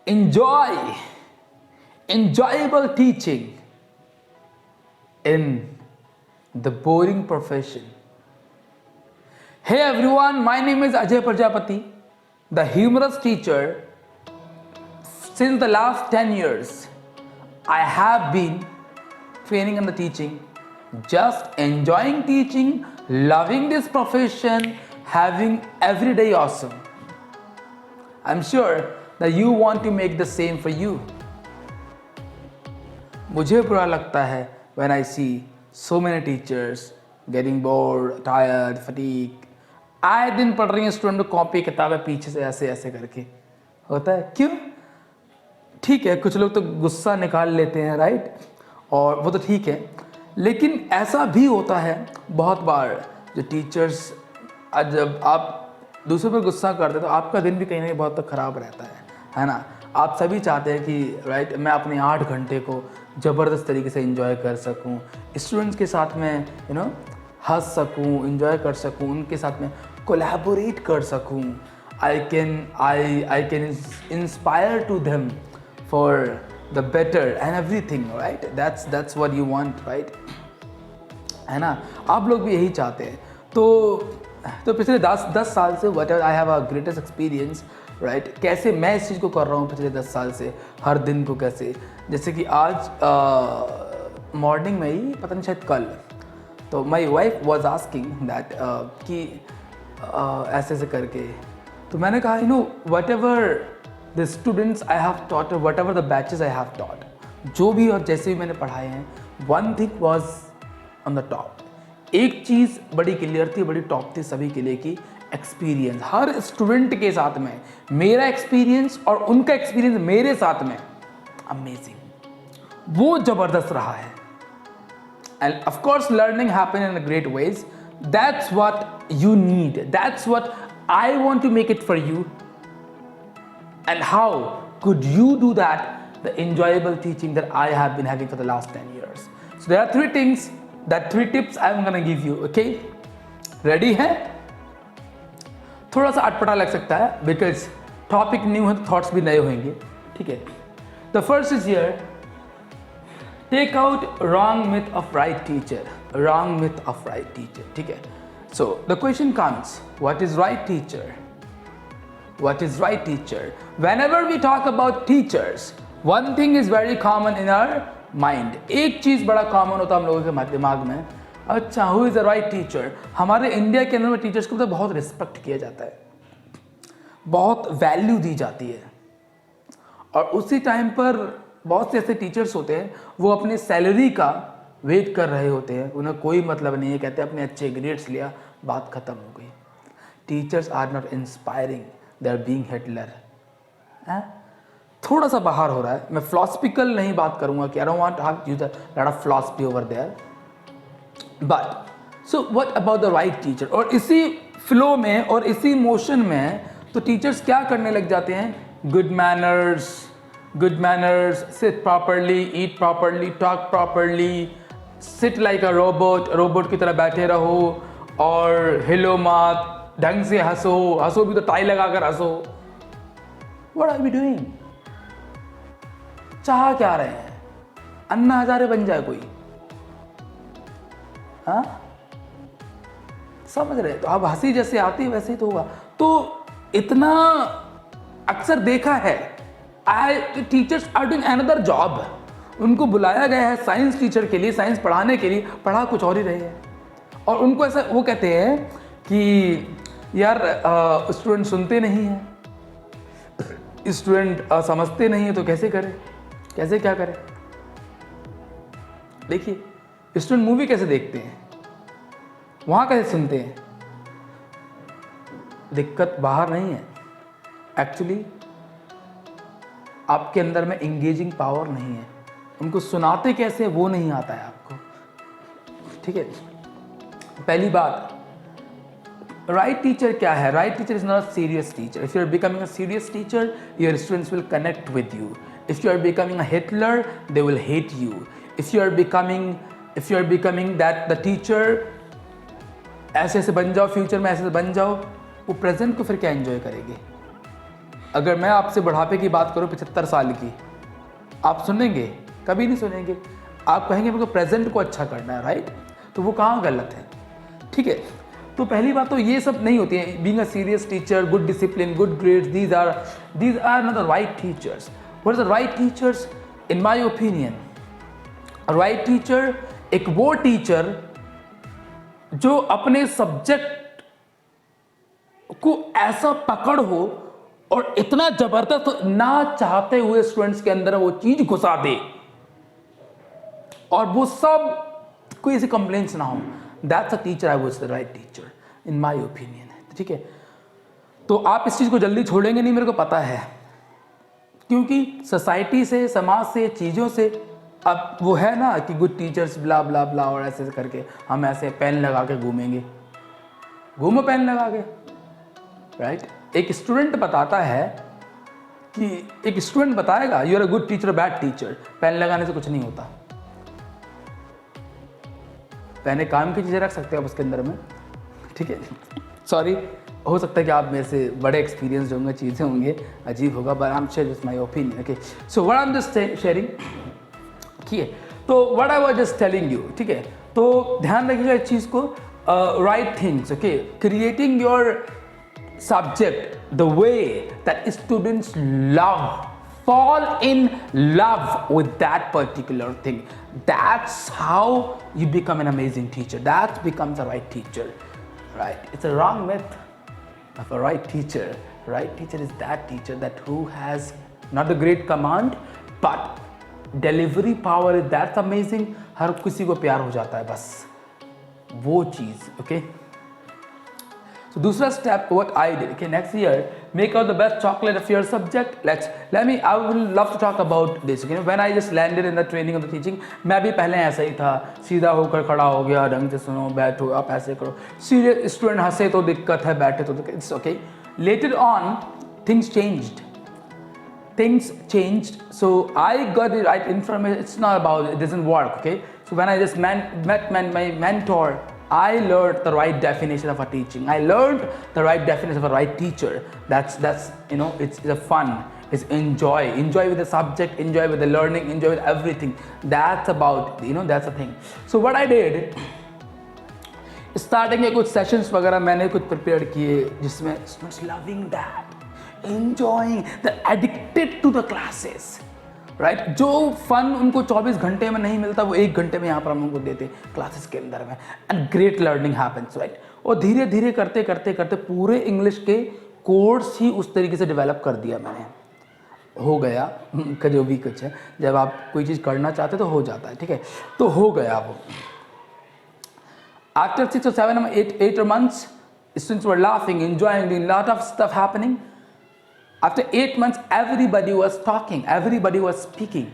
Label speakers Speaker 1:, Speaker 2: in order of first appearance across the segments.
Speaker 1: enjoy enjoyable teaching in the boring profession. Hey everyone, my name is Ajay Prajapati, the humorous teacher. Since the last 10 years, I have been training and the teaching, just enjoying teaching, loving this profession, having every day awesome. I'm sure that you want to make the same for you. मुझे बुरा लगता है when I see so many teachers getting bored, tired, fatigued. आए दिन पढ़ रही हैं student को कॉपी किताबें पीछे से ऐसे ऐसे करके होता है क्यों? ठीक है, कुछ लोग तो गुस्सा निकाल लेते हैं, राइट, और वो तो ठीक है, लेकिन ऐसा भी होता है बहुत बार जो टीचर्स जब आप दूसरों पर गुस्सा करते तो आपका दिन भी कहीं ना कहीं बहुत तक ख़राब रहता है ना। आप सभी चाहते हैं कि राइट मैं अपने 8 घंटे को ज़बरदस्त तरीके से एंजॉय कर सकूं, स्टूडेंट्स के साथ में हंस सकूं, एंजॉय कर सकूं, उनके साथ में कोलैबोरेट कर सकूं। I can inspire to them for the better and everything, right, that's what you want, right, है ना। आप लोग भी यही चाहते हैं। तो पिछले 10 साल से what ever I have a greatest experience, right, कैसे मैं इस चीज़ को कर रहा हूँ पिछले 10 साल से, हर दिन को कैसे, जैसे कि आज मॉर्निंग में ही पता नहीं शायद कल, तो my wife was asking that कि ऐसे ऐसे करके, तो मैंने कहा what ever the students I have taught, what ever the batches I have taught, जो भी और जैसे भी मैंने पढ़ाए हैं, one thing was on the top. एक चीज़ बड़ी क्लियर थी, बड़ी टॉप थी सभी के लिए कि एक्सपीरियंस, हर स्टूडेंट के साथ में मेरा एक्सपीरियंस और उनका एक्सपीरियंस मेरे साथ में अमेजिंग, वो ज़बरदस्त रहा है। And of course learning happen in a great ways, that's what you need, that's what I want to make it for you. And how could you do that? The enjoyable teaching that I have been having for the last 10 years. So there are 3 things, that 3 tips I'm gonna give you, okay? Ready है? थोड़ा सा अटपटा लग सकता है because topic new है तो thoughts भी नए होंगे, ठीक है। The first is here, take out wrong myth of right teacher, wrong myth of right teacher, ठीक है। So the question comes, what is right teacher? What is right teacher? Whenever we talk about teachers, one thing is very common in our mind. एक चीज़ बड़ा common होता है हम लोगों के दिमाग में, अच्छा who is the right teacher. हमारे इंडिया के अंदर में टीचर्स को तो बहुत रिस्पेक्ट किया जाता है, बहुत वैल्यू दी जाती है, और उसी टाइम पर बहुत से ऐसे टीचर्स होते हैं वो अपनी सैलरी का वेट कर रहे होते हैं, उन्हें कोई मतलब नहीं है, कहते हैं अपने अच्छे ग्रेड्स लिया, बात ख़त्म हो गई। Teachers are not inspiring, they are being Hitler. थोड़ा सा बाहर हो रहा है, मैं फिलोसफिकल नहीं बात करूंगा कि I don't want to have use a lot of philosophy over there, but so what about the right teacher. और इसी फ्लो में और इसी मोशन में तो टीचर्स क्या करने लग जाते हैं, good manners, seat properly, eat properly, talk properly, sit like a robot की तरह बैठे रहो, और हिलो मत, ढंग से हंसो भी तो टाई लगाकर हंसो। What are we doing? चाह क्या रहे हैं? अन्ना हजारे बन जाए कोई? हाँ, समझ रहे? तो अब हंसी जैसे आती है वैसे ही तो होगा। तो इतना अक्सर देखा है, teachers are doing another job, उनको बुलाया गया है साइंस टीचर के लिए, साइंस पढ़ाने के लिए, पढ़ा कुछ और ही रहे हैं, और उनको ऐसा वो कहते हैं कि यार स्टूडेंट सुनते नहीं हैं, स्टूडेंट समझते नहीं है, तो कैसे करें, कैसे क्या करें? देखिए, स्टूडेंट मूवी कैसे देखते हैं, वहाँ कैसे सुनते हैं? दिक्कत बाहर नहीं है, एक्चुअली आपके अंदर में इंगेजिंग पावर नहीं है, उनको सुनाते कैसे वो नहीं आता है आपको, ठीक है। पहली बात, राइट टीचर क्या है? Right teacher is not a serious teacher. If you are becoming a serious teacher, your students will connect with you. If you are becoming a Hitler, they will hate you. If you are becoming that the teacher ऐसे ऐसे बन जाओ, future में ऐसे बन जाओ, वो present को फिर क्या एंजॉय करेंगे? अगर मैं आपसे बुढ़ापे की बात करूं 75 साल की, आप सुनेंगे? कभी नहीं सुनेंगे। आप कहेंगे मेरे को प्रेजेंट को अच्छा करना है, राइट? तो वो कहाँ गलत है? ठीक है, तो पहली बात तो ये सब नहीं होती है। Being a serious teacher, good discipline, good grades, these are not the right teachers. What is the right teachers? In my opinion, right teacher एक वो टीचर जो अपने सब्जेक्ट को ऐसा पकड़ हो और इतना जबरदस्त ना चाहते हुए स्टूडेंट्स के अंदर वो चीज घुसा दे और वो सब कोई ऐसी कंप्लेंट्स ना हो। That's a teacher, I was the right teacher in my opinion. ठीक है, तो आप इस चीज को जल्दी छोड़ेंगे नहीं, मेरे को पता है, क्योंकि सोसाइटी से, समाज से, चीजों से अब वो है ना कि गुड टीचर्स ब्ला ब्ला ब्ला और ऐसे करके हम ऐसे पेन लगा के घूमेंगे। घूमो पेन लगा के, राइट? एक स्टूडेंट बताता है कि एक स्टूडेंट बताएगा you are a good teacher, bad teacher. Pen लगाने से कुछ नहीं होता। पेन काम की चीज़ें रख सकते हो आप उसके अंदर में, ठीक है? सॉरी, हो सकता है कि आप मेरे से बड़े एक्सपीरियंस होंगे, चीज़ें होंगे, अजीब होगा, but I am share with my opinion. Okay, so what I am just sharing, ठीक है? तो what I was just telling you, ठीक है? तो ध्यान रखिएगा इस चीज़ को, right things, okay? Creating your subject the way that students fall in love with that particular thing. That's how you become an amazing teacher. That becomes a right teacher, right? It's a wrong myth of a right teacher. Right teacher is that teacher that who has not a great command but delivery power is that's amazing. हर किसी को प्यार हो जाता है बस वो चीज़, okay? So दूसरा step, what I did, okay, next year, make out the best chocolate of your subject. I would love to talk about this, okay? When I just landed in the training of the teaching, मैं भी पहले ऐसा ही था, सीधा होकर खड़ा हो गया, ढंग से सुनो, बैठो, आप ऐसे करो। Serious स्टूडेंट हंसे तो दिक्कत है, बैठे तो दिक्कत, it's okay. Later on, things changed. So I got the right information. It's not about it doesn't work, okay? So when I just met my mentor, I learned the right definition of a teaching. I learned the right definition of a right teacher. That's you know, it's a fun. It's enjoy with the subject, enjoy with the learning, enjoy with everything. That's about, you know, that's the thing. So what I did, starting में कुछ sessions वगैरह मैंने कुछ prepare किए जिसमें students loving that, enjoying, the addicted to the classes. Right जो fun उनको 24 घंटे में नहीं मिलता वो 1 घंटे में यहाँ पर हम उनको देते क्लासेस के अंदर में, and great learning happens, right? और धीरे धीरे करते करते करते पूरे इंग्लिश के कोर्स ही उस तरीके से डेवलप कर दिया मैंने, हो गया का जो भी कुछ है, जब आप कोई चीज़ करना चाहते तो हो जाता है, ठीक है? तो हो गया वो। After 6 or 7 or 8 months, students were laughing, enjoying, doing lot of stuff happening. After 8 months, everybody was talking, everybody was speaking,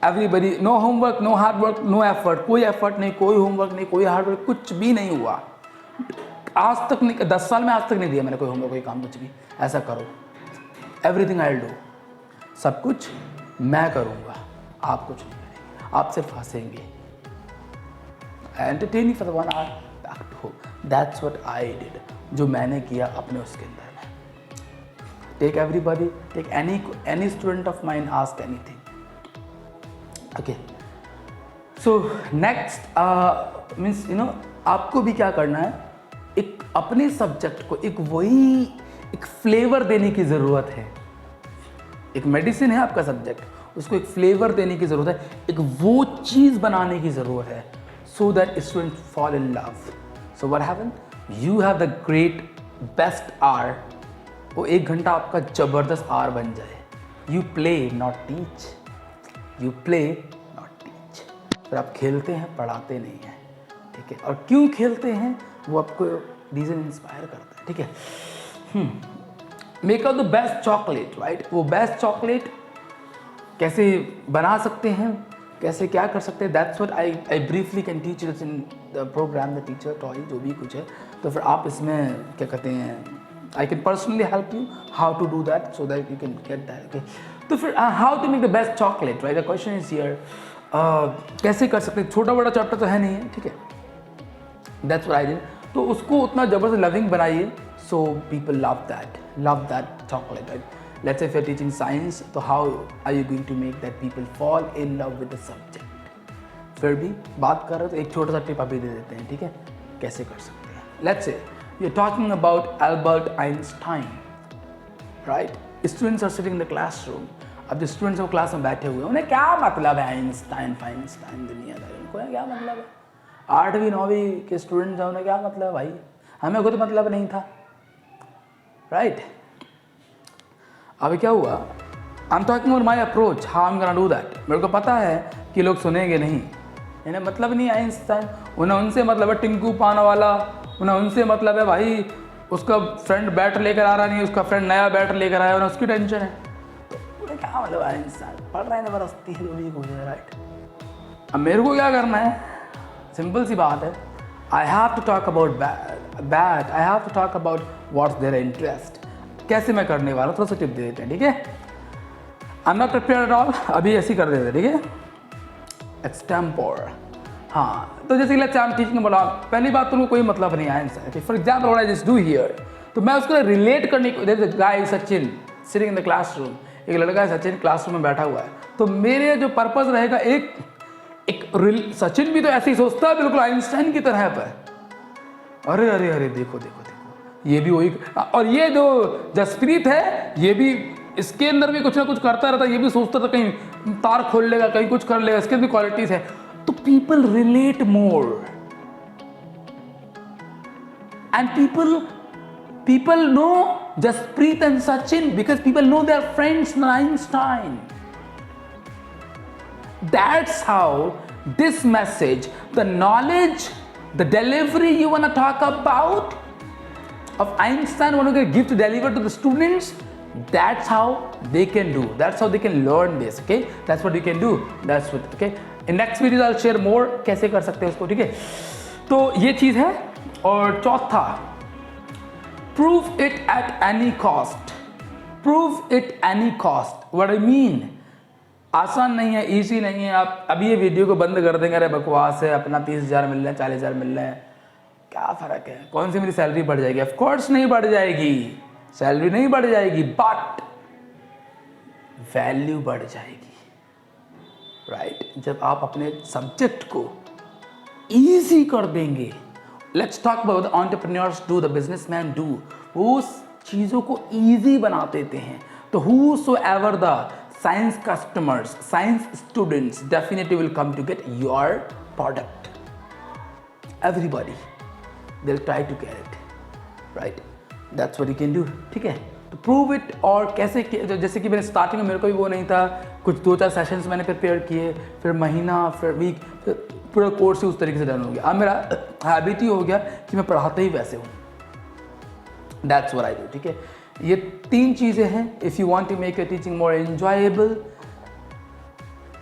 Speaker 1: everybody, no homework, no hard work, no effort, कोई effort नहीं, कोई homework नहीं, कोई hard work, कुछ भी नहीं हुआ आज तक नहीं, 10 साल में आज तक नहीं दिया मैंने कोई homework, कोई काम, कुछ भी ऐसा करो, everything I'll do, सब कुछ मैं करूँगा, आप कुछ नहीं करेंगे, आप सिर्फ हंसेंगे, entertaining for the 1 hour, back to home. That's what I did, जो मैंने किया अपने उसके अंदर। Take everybody, take any student of mine, ask anything. Okay. So next means, you know, आपको भी क्या करना है, एक अपने सब्जेक्ट को एक फ्लेवर देने की ज़रूरत है। एक मेडिसिन है आपका सब्जेक्ट, उसको एक फ्लेवर देने की ज़रूरत है, एक वो चीज़ बनाने की ज़रूरत है, so that students fall in love. So what happened? You have the great best hour. वो 1 घंटा आपका ज़बरदस्त आर बन जाए। You play not teach, you play not teach. फिर आप खेलते हैं, पढ़ाते नहीं हैं, ठीक है? और क्यों खेलते हैं वो आपको रीज़न इंस्पायर करता है, ठीक है? Make out the best chocolate, right? वो बेस्ट चॉकलेट कैसे बना सकते हैं, कैसे क्या कर सकते हैं, that's what I briefly can teach it's in the program the teacher toy, जो भी कुछ है। तो फिर आप इसमें क्या कहते हैं, I can personally help you how to do that so that you can get that, okay? तो फिर how to make the best chocolate, right? The question is here, कैसे कर सकते हैं? छोटा बड़ा चैप्टर तो है नहीं है, ठीक है? That's what I did. तो उसको उतना ज़बरदस्त लविंग बनाइए so people love that chocolate, right? let's say if you're teaching science, तो how are you going to make that people fall in love with the subject? फिर भी बात कर रहे हो तो एक छोटा सा टिप अभी दे देते हैं, ठीक है, कैसे कर सकते हैं. Let's say you're talking about Albert Einstein, right? Students are sitting in the classroom. अब जो स्टूडेंट्स वो क्लास में बैठे हुए हैं, उन्हें क्या मतलब है आइंस्टाइन फाइंस्टाइन दुनियादारी, उनको क्या मतलब है. 8वीं 9वीं के स्टूडेंट्स हैं, उन्हें क्या मतलब है भाई, हमें खुद मतलब नहीं था, राइट? अभी क्या हुआ, I am talking about my approach, how I am gonna do that. मेरे को पता है कि लोग सुनेंगे नहीं, इन्हें मतलब नहीं आइंस्टाइन, उन्हें उनसे मतलब है टिंकू पान वाला, उन्हें उनसे मतलब है भाई उसका फ्रेंड बैट लेकर आ रहा नहीं, उसका फ्रेंड नया बैट लेकर आया, उन्हें उसकी टेंशन है. तो उन्हें क्या मतलब आइंस्टाइन पढ़ रहे हैं बरसती है दूरी को, राइट? अब मेरे को क्या करना है, सिंपल सी बात है, I have to talk about bat, I have to talk about what's there interest. कैसे मैं करने वाला, थोड़ा सा टिप दे देते हैं, ठीक है? I am not prepared at all, अभी ऐसे ही कर देते हैं, ठीक है? एक्सटेम्पोर. हाँ, तो जैसे कि आई एम टीचिंग अबाउट, पहली बात तो उनको कोई मतलब नहीं आया. For example what I just do here, तो मैं उसको रिलेट करने को, there is a guy Sachin sitting in the classroom, एक लड़का है सचिन क्लासरूम में बैठा हुआ है, तो मेरे जो पर्पस रहेगा, एक सचिन भी तो ऐसे ही सोचता है बिल्कुल आइंस्टाइन की तरह पर. अरे अरे अरे देखो देखो देखो, ये भी वही, और ये जो जसप्रीत है ये भी, इसके अंदर भी कुछ ना कुछ करता रहता है, ये भी सोचता था कहीं तार खोल लेगा, कहीं कुछ कर लेगा, इसके भी क्वालिटीज है. तो people relate more, and people know Jaspreet and Sachin because people know their friends Einstein. That's how this message, the knowledge, the delivery you want to talk about of Einstein, want to give to deliver to the students, that's how they can do, that's how they can learn this. Okay, that's what you can do, that's what. Okay, in next videos I'll share more कैसे कर सकते हैं उसको, ठीक है? तो ये चीज़ है. और चौथा, prove it at any cost. Prove it any cost. What I mean, आसान नहीं है, ईजी नहीं है. आप अभी ये वीडियो को बंद कर देंगे, अरे बकवास है, अपना 30,000 मिल रहे हैं, 40,000 मिल रहे हैं, क्या फ़र्क है, कौन सी मेरी सैलरी बढ़ जाएगी? ऑफ कोर्स नहीं बढ़ जाएगी, सैलरी नहीं बढ़ जाएगी, बट वैल्यू बढ़ जाएगी, राइट? जब आप अपने सब्जेक्ट को ईजी कर देंगे. Let's talk about the entrepreneurs do, the businessman do, वो चीज़ों को ईजी बना देते हैं. तो whosoever the science customers, science students definitely will come to get your product. Everybody, they'll try to get it, right? That's what you can do, ठीक है? तो प्रूव इट. और कैसे, जैसे कि मैंने स्टार्टिंग में, मेरे को भी वो नहीं था, कुछ 2-4 सेशंस मैंने प्रिपेयर किए, फिर महीना, फिर वीक, फिर पूरा कोर्स ही उस तरीके से डन हो गया. अब मेरा हैबिट ही हो गया कि मैं पढ़ाते ही वैसे हूँ. दैट्स व्हाट आई डू, ठीक है? ये 3 चीज़ें हैं. If you want to make your teaching more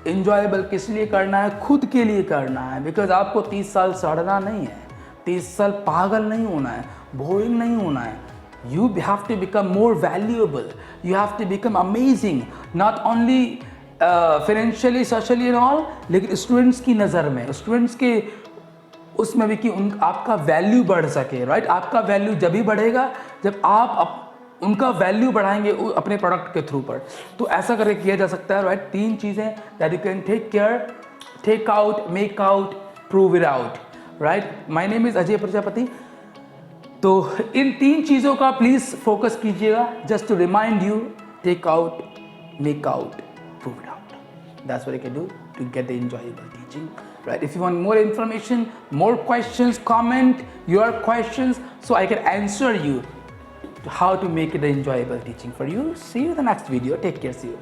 Speaker 1: enjoyable किस लिए करना है? खुद के लिए करना है. बिकॉज आपको 30 साल सड़ना नहीं है, 30 साल पागल नहीं होना है, बोरिंग नहीं होना है. You have to become more valuable. You have to become amazing. Not only financially, socially and all, लेकिन स्टूडेंट्स की नज़र में, स्टूडेंट्स के उसमें भी कि आपका वैल्यू बढ़ सके, राइट? आपका वैल्यू जब ही बढ़ेगा जब आप उनका वैल्यू बढ़ाएंगे अपने प्रोडक्ट के थ्रू पर. तो ऐसा करके किया जा सकता है, राइट? 3 चीज़ें that you can take care, take out, make out, prove it out, right? My name is Ajay Prajapati. तो इन 3 चीज़ों का प्लीज़ फोकस कीजिएगा. Just to remind you, take out, make out, prove it out. That's what you can do to get the enjoyable teaching, right? If you want more information, more questions, comment your questions so I can answer you to how to make it an enjoyable teaching for you. See you in the next video. Take care. See you.